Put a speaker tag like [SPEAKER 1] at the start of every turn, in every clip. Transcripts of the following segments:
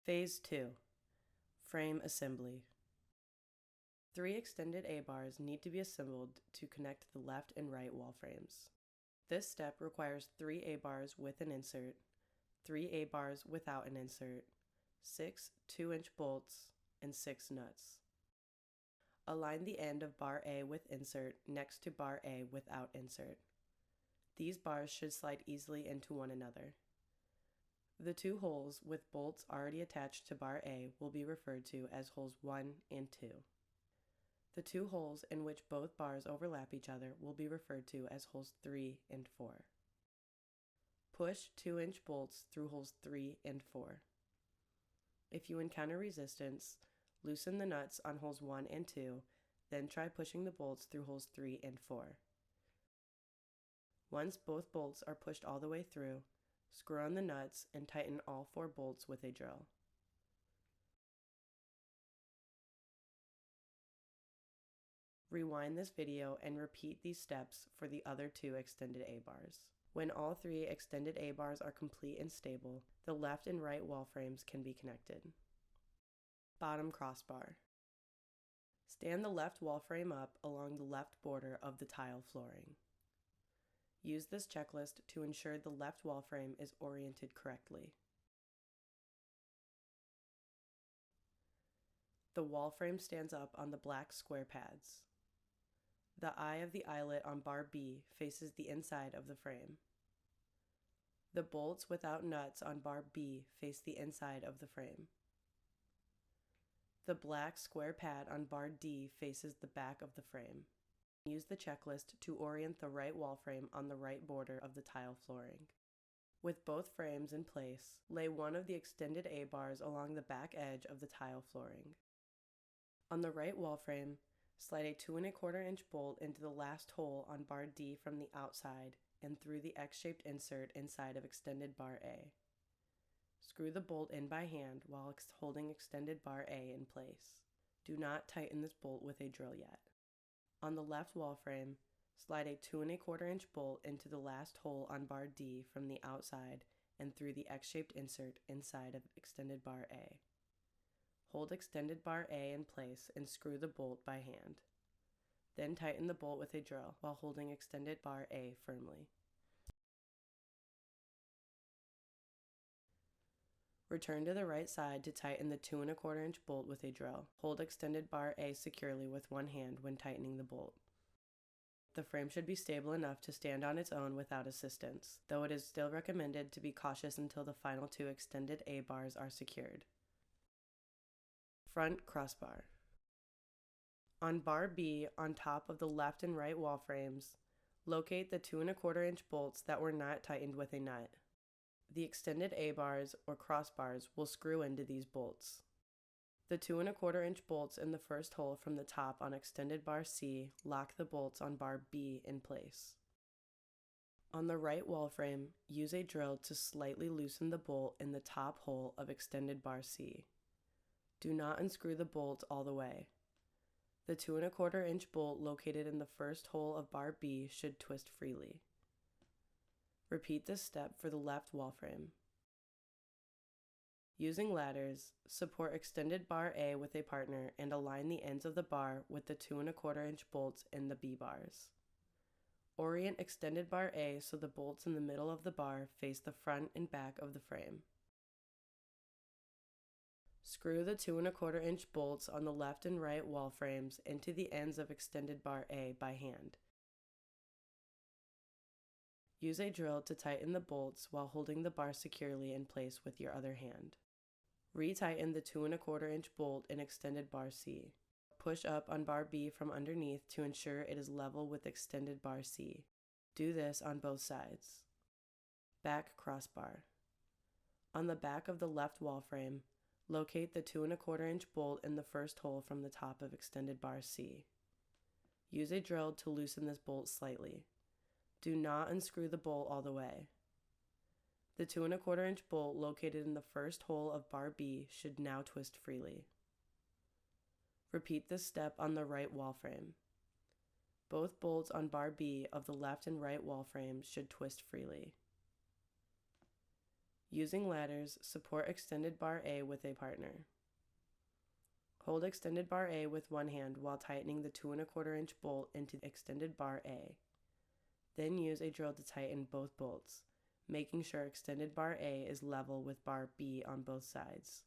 [SPEAKER 1] Phase 2. Frame Assembly. 3 extended A-bars need to be assembled to connect the left and right wall frames. This step requires 3 A-bars with an insert, 3 A-bars without an insert, 6 2-inch bolts, and 6 nuts. Align the end of bar A with insert next to bar A without insert. These bars should slide easily into one another. The 2 holes with bolts already attached to bar A will be referred to as holes 1 and 2. The 2 holes in which both bars overlap each other will be referred to as holes 3 and 4. Push 2-inch bolts through holes 3 and 4. If you encounter resistance, loosen the nuts on holes 1 and 2, then try pushing the bolts through holes 3 and 4. Once both bolts are pushed all the way through, screw on the nuts and tighten all 4 bolts with a drill. Rewind this video and repeat these steps for the other 2 extended A-bars. When all 3 extended A-bars are complete and stable, the left and right wall frames can be connected. Bottom crossbar. Stand the left wall frame up along the left border of the tile flooring. Use this checklist to ensure the left wall frame is oriented correctly. The wall frame stands up on the black square pads. The eye of the eyelet on bar B faces the inside of the frame. The bolts without nuts on bar B face the inside of the frame. The black square pad on bar D faces the back of the frame. Use the checklist to orient the right wall frame on the right border of the tile flooring. With both frames in place, lay one of the extended A-bars along the back edge of the tile flooring. On the right wall frame, slide a 2 1/4 inch bolt into the last hole on bar D from the outside and through the X-shaped insert inside of extended bar A. Screw the bolt in by hand while holding extended bar A in place. Do not tighten this bolt with a drill yet. On the left wall frame, slide a 2 1/4 inch bolt into the last hole on bar D from the outside and through the X-shaped insert inside of extended bar A. Hold extended bar A in place and screw the bolt by hand. Then tighten the bolt with a drill while holding extended bar A firmly. Return to the right side to tighten the 2 1/4 inch bolt with a drill. Hold extended bar A securely with one hand when tightening the bolt. The frame should be stable enough to stand on its own without assistance, though it is still recommended to be cautious until the final 2 extended A-bars are secured. Front crossbar. On bar B on top of the left and right wall frames, locate the 2 1/4 inch bolts that were not tightened with a nut. The extended A-bars or crossbars will screw into these bolts. The 2 1/4 inch bolts in the first hole from the top on extended bar C lock the bolts on bar B in place. On the right wall frame, use a drill to slightly loosen the bolt in the top hole of extended bar C. Do not unscrew the bolt all the way. The 2 1/4 inch bolt located in the first hole of bar B should twist freely. Repeat this step for the left wall frame. Using ladders, support extended bar A with a partner and align the ends of the bar with the 2 1/4 inch bolts in the B bars. Orient extended bar A so the bolts in the middle of the bar face the front and back of the frame. Screw the 2 1/4 inch bolts on the left and right wall frames into the ends of extended bar A by hand. Use a drill to tighten the bolts while holding the bar securely in place with your other hand. Retighten the 2 1/4 inch bolt in extended bar C. Push up on bar B from underneath to ensure it is level with extended bar C. Do this on both sides. Back crossbar. On the back of the left wall frame, locate the 2 1/4 inch bolt in the first hole from the top of extended bar C. Use a drill to loosen this bolt slightly. Do not unscrew the bolt all the way. The 2 1/4 inch bolt located in the first hole of bar B should now twist freely. Repeat this step on the right wall frame. Both bolts on bar B of the left and right wall frames should twist freely. Using ladders, support extended bar A with a partner. Hold extended bar A with one hand while tightening the 2 1/4 inch bolt into extended bar A. Then use a drill to tighten both bolts, making sure extended bar A is level with bar B on both sides.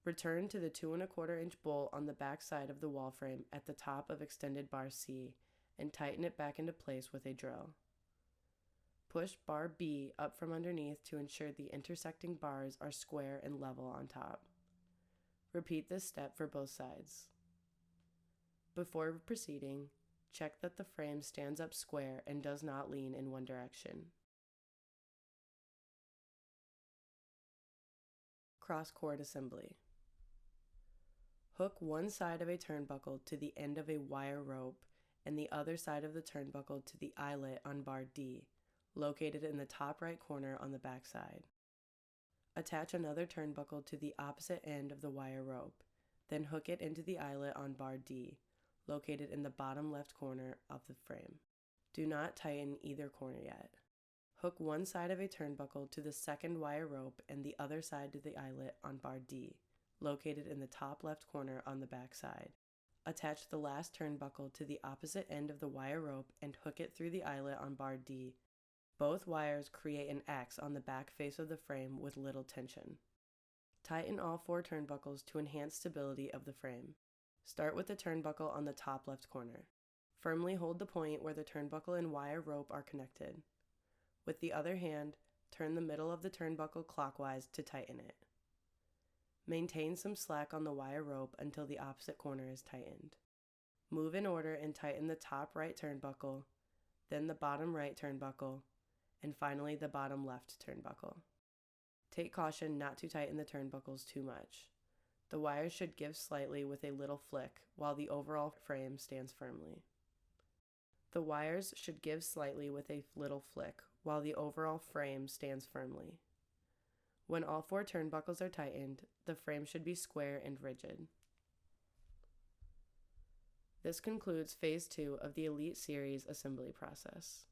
[SPEAKER 1] Return to the 2 1/4 inch bolt on the back side of the wall frame at the top of extended bar C and tighten it back into place with a drill. Push bar B up from underneath to ensure the intersecting bars are square and level on top. Repeat this step for both sides. Before proceeding, check that the frame stands up square and does not lean in one direction. Cross cord assembly. Hook one side of a turnbuckle to the end of a wire rope and the other side of the turnbuckle to the eyelet on bar D, located in the top right corner on the back side. Attach another turnbuckle to the opposite end of the wire rope, then hook it into the eyelet on bar D, located in the bottom left corner of the frame. Do not tighten either corner yet. Hook one side of a turnbuckle to the second wire rope and the other side to the eyelet on bar D, located in the top left corner on the back side. Attach the last turnbuckle to the opposite end of the wire rope and hook it through the eyelet on bar D. Both wires create an X on the back face of the frame with little tension. Tighten all 4 turnbuckles to enhance stability of the frame. Start with the turnbuckle on the top left corner. Firmly hold the point where the turnbuckle and wire rope are connected. With the other hand, turn the middle of the turnbuckle clockwise to tighten it. Maintain some slack on the wire rope until the opposite corner is tightened. Move in order and tighten the top right turnbuckle, then the bottom right turnbuckle, and finally the bottom left turnbuckle. Take caution not to tighten the turnbuckles too much. The wires should give slightly with a little flick while the overall frame stands firmly. The wires should give slightly with a little flick while the overall frame stands firmly. When all 4 turnbuckles are tightened, the frame should be square and rigid. This concludes Phase 2 of the Elite Series assembly process.